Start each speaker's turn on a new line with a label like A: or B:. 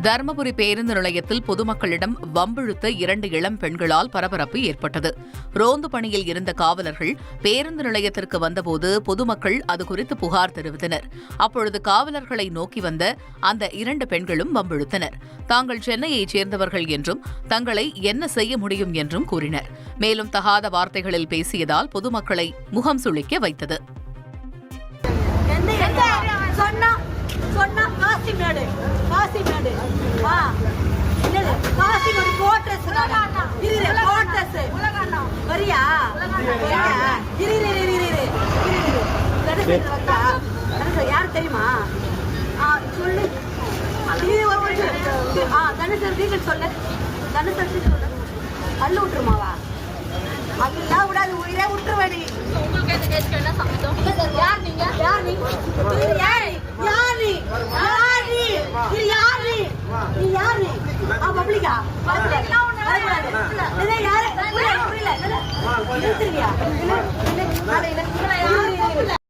A: தருமபுரி பேருந்து நிலையத்தில் பொதுமக்களிடம் வம்பிழுத்த 2 இளம் பெண்களால் பரபரப்பு ஏற்பட்டது. ரோந்து பணியில் இருந்த காவலர்கள் பேருந்து நிலையத்திற்கு வந்தபோது பொதுமக்கள் அது குறித்து புகார் தெரிவித்தனர். அப்பொழுது காவலர்களை நோக்கி வந்த அந்த 2 பெண்களும் வம்பிழுத்தனர். தாங்கள் சென்னையைச் சேர்ந்தவர்கள் என்றும் தங்களை என்ன செய்ய முடியும் என்றும் கூறினர். மேலும் தகாத வார்த்தைகளில் பேசியதால் பொதுமக்களை முகம் சுளிக்க வைத்தது.
B: யாரு தெரியுமா சொல்லு சொல்லு அள்ளு விட்டுருமாவா அதெல்லாம் விடாது உயிரே விட்டுருவாடி. யார் நீங்க யார் நீ யாரு யாரு யாரு யாரு நீ யாரு பப்ளிக்கா யாரு புரியல